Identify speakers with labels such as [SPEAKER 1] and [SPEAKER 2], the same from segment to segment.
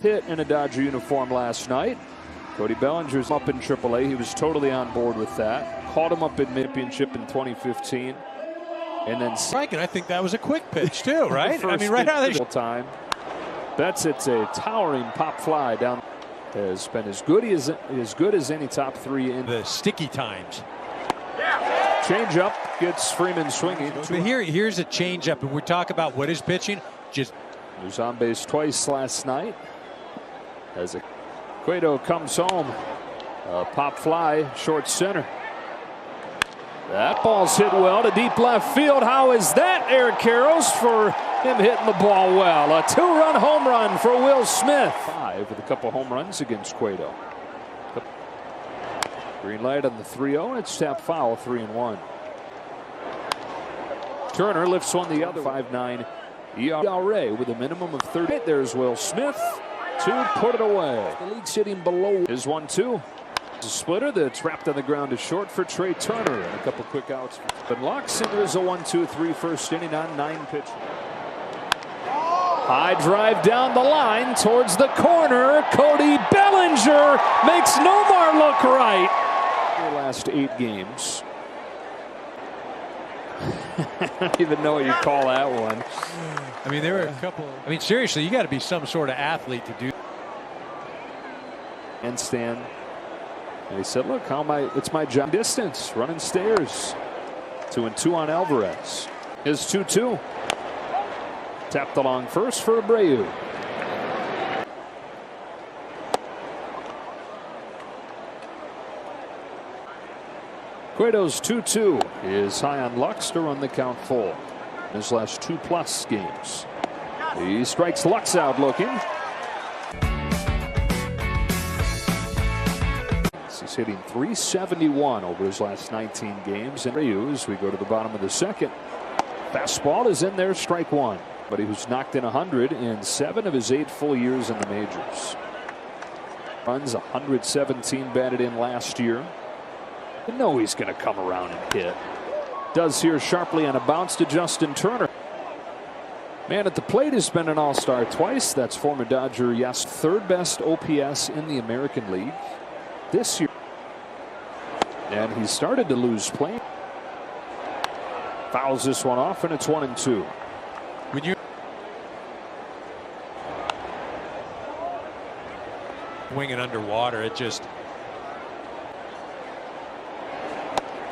[SPEAKER 1] hit in a Dodger uniform last night. Cody Bellinger's up in AAA. He was totally on board with that. Caught him up in mid-championship in 2015. And then
[SPEAKER 2] striking. I think that was a quick pitch too, right? I mean, right out of the
[SPEAKER 1] time. That's it's a towering pop fly down. Has been as good as any top three in
[SPEAKER 2] the sticky times.
[SPEAKER 1] Change up gets Freeman swinging.
[SPEAKER 2] But here's a change up, and we talk about what is pitching. Just
[SPEAKER 1] was on base twice last night. As Cueto comes home, a pop fly, short center. That ball's hit well to deep left field. How is that, Eric Karros, for him hitting the ball well? A two-run home run for Will Smith. 5 with a couple home runs against Cueto. Green light on the 3-0, and it's tapped foul, 3-1. Turner lifts one the other. 5.9 ERA with a minimum of 30. There's Will Smith to put it away. The league sitting below is 1-2. A splitter that's wrapped on the ground is short for Trey Turner, and a couple quick outs. But Lux, and there's a 1-2-3 first inning on 9 pitches. High drive down the line towards the corner. Cody Bellinger makes Nomar look right. The last 8 games. I don't even know what you call that one.
[SPEAKER 2] I mean, there were a couple. I mean, seriously, you got to be some sort of athlete to do.
[SPEAKER 1] And stand. And he said, look, it's my job. Distance, running stairs. 2-2 on Alvarez. Is 2-2. Tapped along first for Abreu. Cueto's 2-2 is high on Lux to run the count full. In his last 2+ games. He strikes Lux out looking. He's hitting .371 over his last 19 games. And as we go to the bottom of the second. Fastball is in there, strike one. But he was knocked in 100 in 7 of his 8 full years in the majors. Runs 117 batted in last year. You know he's going to come around and hit. Does here sharply on a bounce to Justin Turner. Man at the plate has been an all-star twice. That's former Dodger, yes, 3rd best OPS in the American League this year. And he started to lose play. Fouls this one off, and it's 1-2.
[SPEAKER 2] When you winging underwater, it just.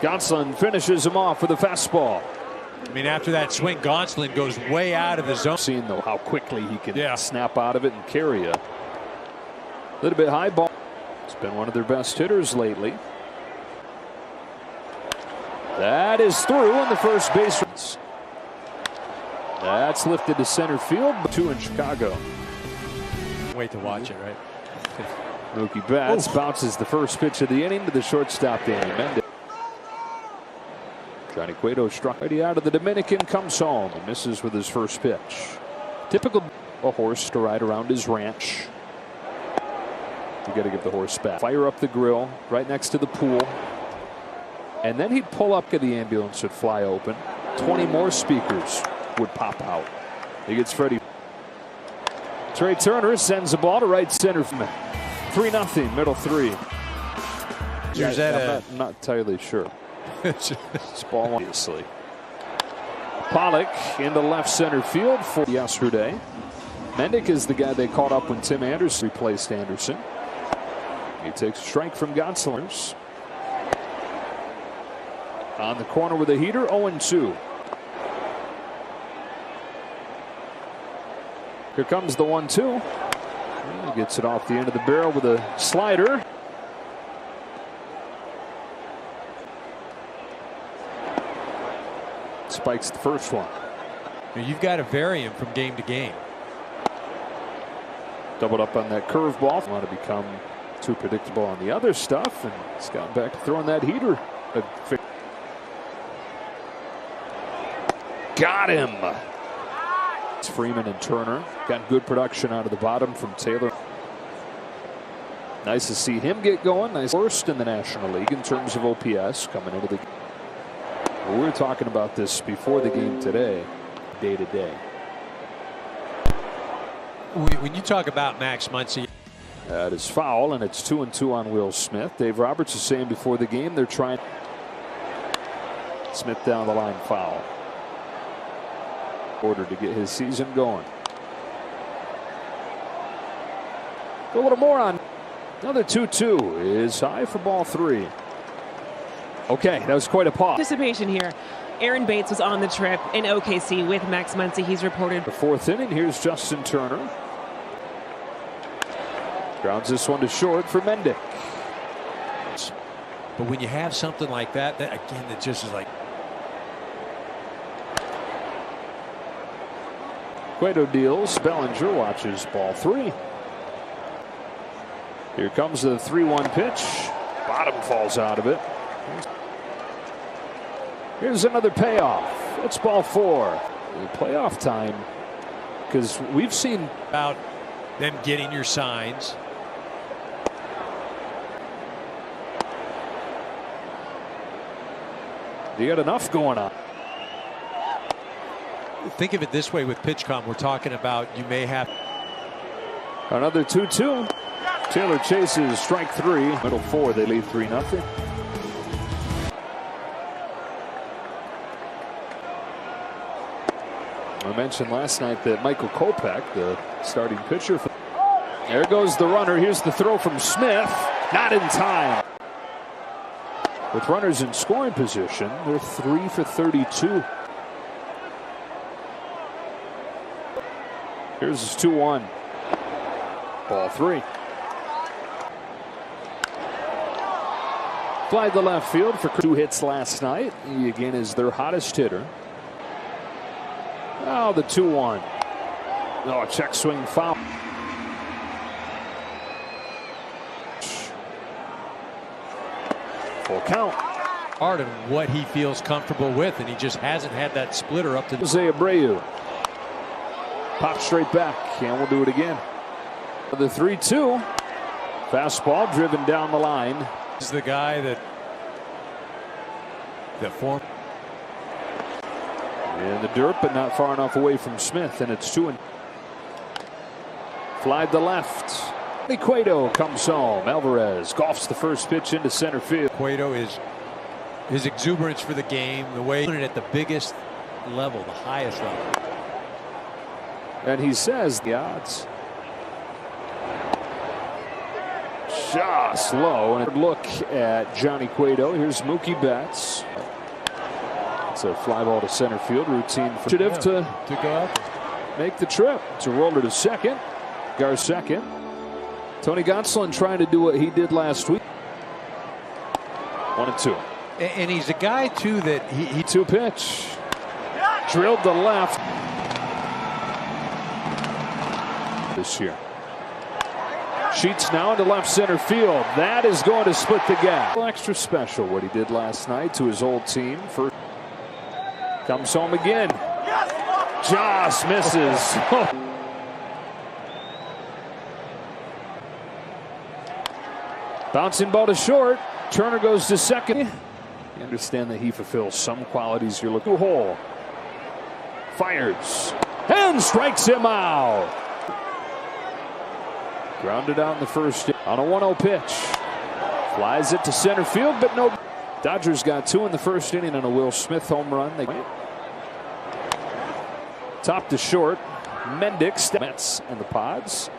[SPEAKER 1] Gonsolin finishes him off with a fastball.
[SPEAKER 2] I mean, after that swing, Gonsolin goes way out of the zone.
[SPEAKER 1] Seeing though how quickly he can snap out of it and carry a little bit high ball. It's been one of their best hitters lately. That is through on the first base. That's lifted to center field. 2 in Chicago.
[SPEAKER 2] Wait to watch it, right?
[SPEAKER 1] Mookie Betts bounces the first pitch of the inning to the shortstop, Danny Mendez. Johnny Cueto struck right out of the Dominican, comes home and misses with his first pitch. Typical a horse to ride around his ranch. You got to give the horse back. Fire up the grill right next to the pool. And then he'd pull up, the ambulance would fly open. 20 more speakers would pop out. He gets Freddie. Trey Turner sends the ball to right center. 3-0, middle 3. I'm not entirely sure. It's ball, obviously. Pollock into left center field for yesterday. Mendick is the guy they called up when Tim Anderson replaced Anderson. He takes a strike from Gonsolin. On the corner with a heater, 0-2. Here comes the 1-2. He gets it off the end of the barrel with a slider. Spikes the first one.
[SPEAKER 2] You've got to vary him from game to game.
[SPEAKER 1] Doubled up on that curveball. Want to become too predictable on the other stuff, and he's got back to throwing that heater. Got him. It's Freeman and Turner. Got good production out of the bottom from Taylor. Nice to see him get going. Nice first in the National League in terms of OPS coming into the game. We were talking about this before the game today, day to day.
[SPEAKER 2] When you talk about Max Muncy.
[SPEAKER 1] That is foul, and it's 2-2 on Will Smith. Dave Roberts is saying before the game they're trying. Smith down the line, foul. Order to get his season going. A little more on. Another 2-2 is high for ball 3. Okay, that was quite a pause.
[SPEAKER 3] Participation here. Aaron Bates was on the trip in OKC with Max Muncy. He's reported.
[SPEAKER 1] The 4th inning. Here's Justin Turner. Grounds this one to short for Mendick.
[SPEAKER 2] But when you have something like that again, it just is like.
[SPEAKER 1] Cueto deals. Bellinger watches ball 3. Here comes the 3-1 pitch. Bottom falls out of it. Here's another payoff. It's ball 4. Playoff time, because we've seen
[SPEAKER 2] about them getting your signs.
[SPEAKER 1] You got enough going on.
[SPEAKER 2] Think of it this way with PitchCom. We're talking about you may have
[SPEAKER 1] another 2-2. Taylor chases strike 3. Middle 4. They lead 3-0. I mentioned last night that Michael Kopech, the starting pitcher. There goes the runner. Here's the throw from Smith. Not in time. With runners in scoring position, they're 3 for 32. Here's his 2-1. Ball 3. Fly to left field for 2 hits last night. He again is their hottest hitter. Oh, the 2-1. Oh, a check swing foul. Full count.
[SPEAKER 2] Part of what he feels comfortable with, and he just hasn't had that splitter up to.
[SPEAKER 1] Jose Abreu. Pop straight back, and we'll do it again. The 3-2. Fastball driven down the line.
[SPEAKER 2] This is the guy that formed.
[SPEAKER 1] In the dirt, but not far enough away from Smith, and it's 2-. Fly to left. Cueto comes home. Alvarez golfs the first pitch into center field.
[SPEAKER 2] Cueto is his exuberance for the game, the way he put it at the biggest level, the highest level.
[SPEAKER 1] And he says the odds. Just low. And a look at Johnny Cueto. Here's Mookie Betts. It's a fly ball to center field. Routine for to go out, make the trip. To roller to second. Gar second. Tony Gonsolin trying to do what he did last week. 1-2.
[SPEAKER 2] And he's a guy too that he
[SPEAKER 1] 2 pitch. Drilled to left. This year. Sheets now into left center field. That is going to split the gap. Extra special what he did last night to his old team. First comes home again. Just misses. Bouncing ball to short. Turner goes to second. You understand that he fulfills some qualities you're looking for. Fires and strikes him out. Grounded out in the first on a 1-0 pitch. Flies it to center field, but no. Dodgers got 2 in the first inning on a Will Smith home run. They top to short. Mendick, Mets and the Pods.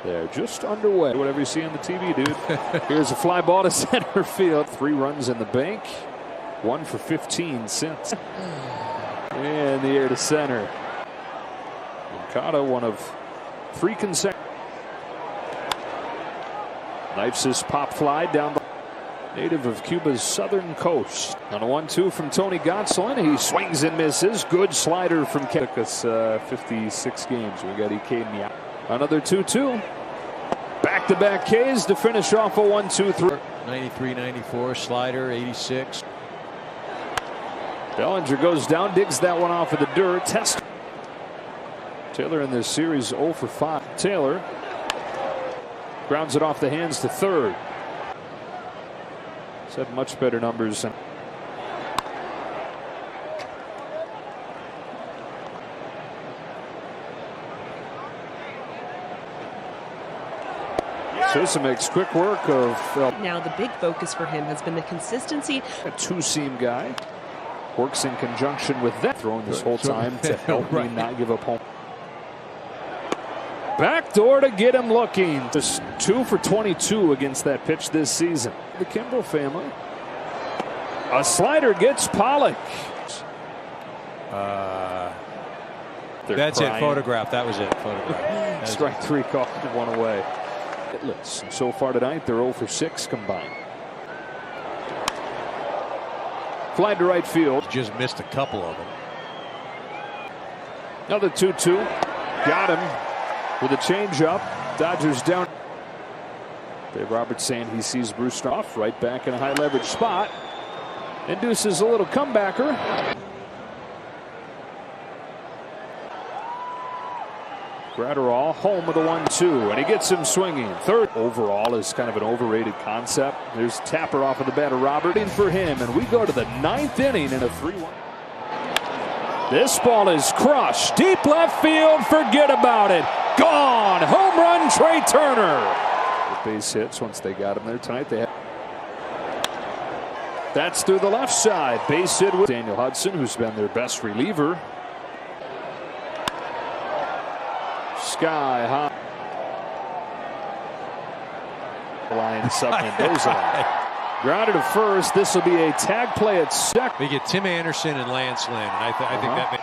[SPEAKER 1] They're just underway. Whatever you see on the TV, dude. Here's a fly ball to center field. 3 runs in the bank. 1 for 15 since. In the air to center. Moncada, one of 3 consecutive. Knifes his pop fly down the native of Cuba's southern coast. On a 1-2 from Tony Gonsolin. He swings and misses. Good slider from Ken. Took us 56 games. We got EK in the out. Another 2-2. Back-to-back Ks to finish off a 1-2-3.
[SPEAKER 2] 93-94 slider, 86.
[SPEAKER 1] Bellinger goes down, digs that one off of the dirt. Test. Taylor in this series 0 for 5. Taylor grounds it off the hands to third. He's had much better numbers. Sousa makes quick work of
[SPEAKER 3] Now the big focus for him has been the consistency.
[SPEAKER 1] a two-seam guy. Works in conjunction with that. Throwing this whole time to help me not give up home. Backdoor to get him looking. Just 2 for 22 against that pitch this season. The Kimbrel family. A slider gets Pollock.
[SPEAKER 2] That's it. Photograph. That was it. Photograph.
[SPEAKER 1] Strike 3 called, 1 away. Hitless. And so far tonight, they're 0 for 6 combined. Fly to right field.
[SPEAKER 2] Just missed a couple of them.
[SPEAKER 1] Another 2-2. Got him with a changeup. Dodgers down. Dave Roberts saying he sees Brewster off right back in a high leverage spot. Induces a little comebacker. Gratterall home with a 1-2, and he gets him swinging. Third overall is kind of an overrated concept. There's Tapper off of the bat of Robert in for him, and we go to the 9th inning in a 3-1. This ball is crushed. Deep left field, forget about it. Gone. Home run, Trey Turner. The base hits once they got him there tonight. That's through the left side. Base hit with Daniel Hudson, who's been their best reliever. Sky high. Line Mendoza. Grounded to first. This will be a tag play at second.
[SPEAKER 2] We get Tim Anderson and Lance Lynn. I think that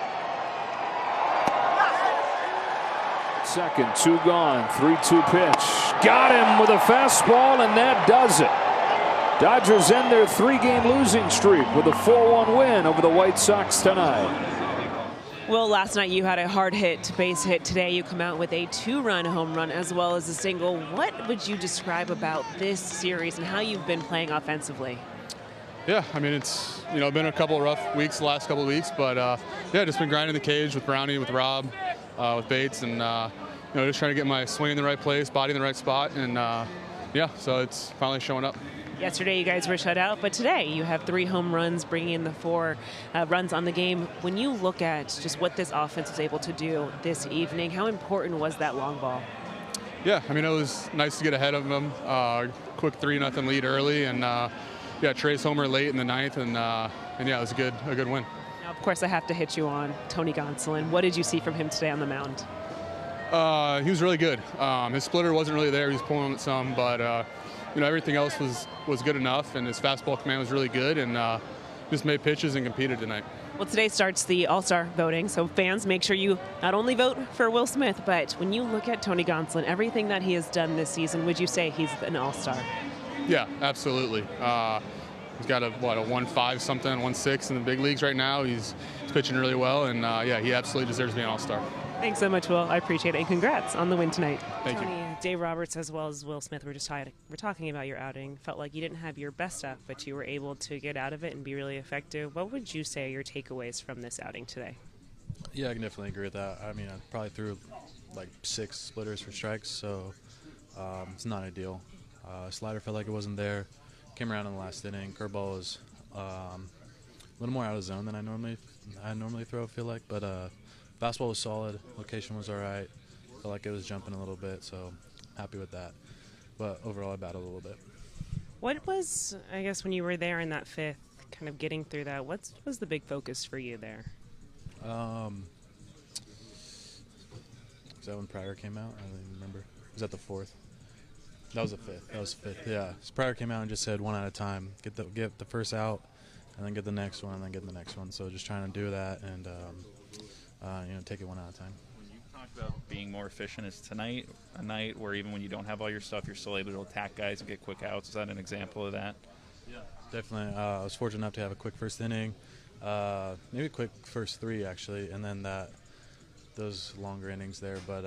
[SPEAKER 1] Second, 2 gone, 3-2 pitch. Got him with a fastball, and that does it. Dodgers end their 3-game losing streak with a 4-1 win over the White Sox tonight.
[SPEAKER 3] Well, last night you had a hard hit base hit. Today you come out with a 2-run home run as well as a single. What would you describe about this series and how you've been playing offensively?
[SPEAKER 4] Yeah, I mean, it's been a couple of rough weeks the last couple of weeks, but yeah, just been grinding the cage with Brownie, with Rob, with Bates, and just trying to get my swing in the right place, body in the right spot, and yeah, so it's finally showing up.
[SPEAKER 3] Yesterday you guys were shut out, but today you have 3 home runs, bringing in the 4 runs on the game. When you look at just what this offense was able to do this evening, how important was that long ball?
[SPEAKER 4] Yeah, I mean, it was nice to get ahead of them. Quick 3-0 lead early, and yeah, Trey's homer late in the 9th, and yeah, it was a good win.
[SPEAKER 3] Now, of course, I have to hit you on Tony Gonsolin. What did you see from him today on the mound?
[SPEAKER 4] He was really good. His splitter wasn't really there. He was pulling it some, but everything else was good enough, and his fastball command was really good, and just made pitches and competed tonight.
[SPEAKER 3] Well, today starts the All-Star voting, so fans, make sure you not only vote for Will Smith, but when you look at Tony Gonsolin, everything that he has done this season, would you say he's an All-Star?
[SPEAKER 4] Yeah, absolutely. He's got a 1.5 something, 1.6 in the big leagues right now. He's pitching really well, and yeah, he absolutely deserves to be an All-Star.
[SPEAKER 3] Thanks so much, Will. I appreciate it, and congrats on the win tonight.
[SPEAKER 4] Thank you.
[SPEAKER 3] Dave Roberts as well as Will Smith we're talking about your outing. Felt like you didn't have your best stuff, but you were able to get out of it and be really effective. What would you say are your takeaways from this outing today?
[SPEAKER 5] Yeah, I can definitely agree with that. I mean, I probably threw like 6 splitters for strikes, so it's not ideal. Slider felt like it wasn't there. Came around in the last inning. Curveball was a little more out of zone than I normally throw. I feel like, but fastball was solid. Location was all right. Felt like it was jumping a little bit, so happy with that. But overall, I battled a little bit.
[SPEAKER 3] What was, I guess, when you were there in that 5th, kind of getting through that, what was the big focus for you there?
[SPEAKER 5] Was that when Pryor came out? I don't even remember. Was that the 4th? That was the 5th. That was the 5th, yeah. So Pryor came out and just said 1 at a time. Get the first out, and then get the next one, and then get the next one. So just trying to do that and take it 1 at a time.
[SPEAKER 6] About being more efficient, is tonight a night where even when you don't have all your stuff, you're still able to attack guys and get quick outs? Is that an example of that?
[SPEAKER 5] Yeah, definitely. I was fortunate enough to have a quick first inning, maybe a quick first 3 actually, and then those longer innings there. But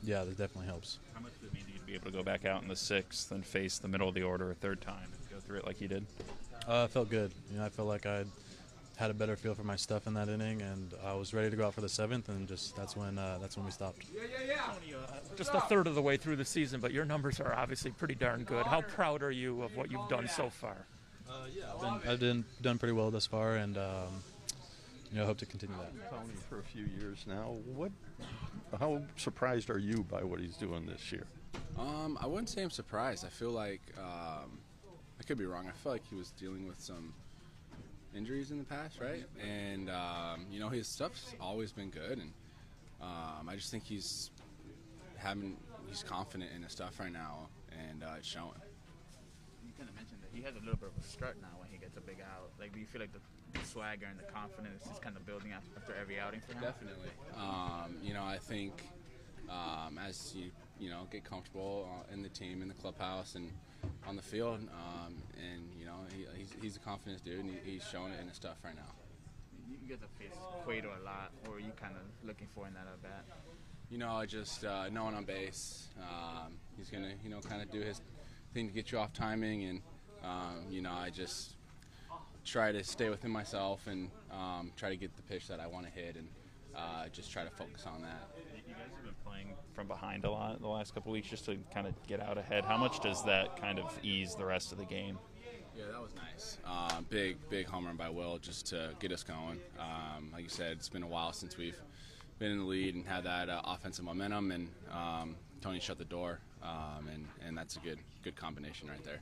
[SPEAKER 5] yeah, that definitely helps.
[SPEAKER 6] How much does it mean to you to be able to go back out in the 6th and face the middle of the order a 3rd time and go through it like you did?
[SPEAKER 5] It felt good. I felt like I had a better feel for my stuff in that inning, and I was ready to go out for the 7th, and just that's when we stopped.
[SPEAKER 7] Tony, just a third of the way through the season, but your numbers are obviously pretty darn good. How proud are you of what you've done so far?
[SPEAKER 5] Yeah, I've done pretty well thus far, and I hope to continue that.
[SPEAKER 8] Tony for a few years now. How surprised are you by what he's doing this year? I wouldn't say I'm surprised. I feel like I could be wrong. I feel like he was dealing with some injuries in the past, right? And you know, his stuff's always been good, and I just think he's confident in his stuff right now, and it's showing.
[SPEAKER 9] You kind of mentioned that he has a little bit of a strut now when he gets a big out. Like, do you feel like the swagger and the confidence is kind of building after every outing for him?
[SPEAKER 8] Definitely. You know, I think as you know, get comfortable in the team, in the clubhouse, and on the field, and you know, he's a confident dude, and he's showing it in his stuff right now.
[SPEAKER 9] You guys have faced Cueto a lot. What were you kind of looking for in that at bat?
[SPEAKER 8] You know, just no one on base. He's gonna, you know, kind of do his thing to get you off timing, and you know, I just try to stay within myself and try to get the pitch that I want to hit, and just try to focus on that.
[SPEAKER 6] You guys have been playing from behind a lot the last couple of weeks just to kind of get out ahead. How much does that kind of ease the rest of the game?
[SPEAKER 8] Yeah, that was nice. Big home run by Will just to get us going. Like you said, it's been a while since we've been in the lead and had that offensive momentum, and Tony shut the door, and that's a good combination right there.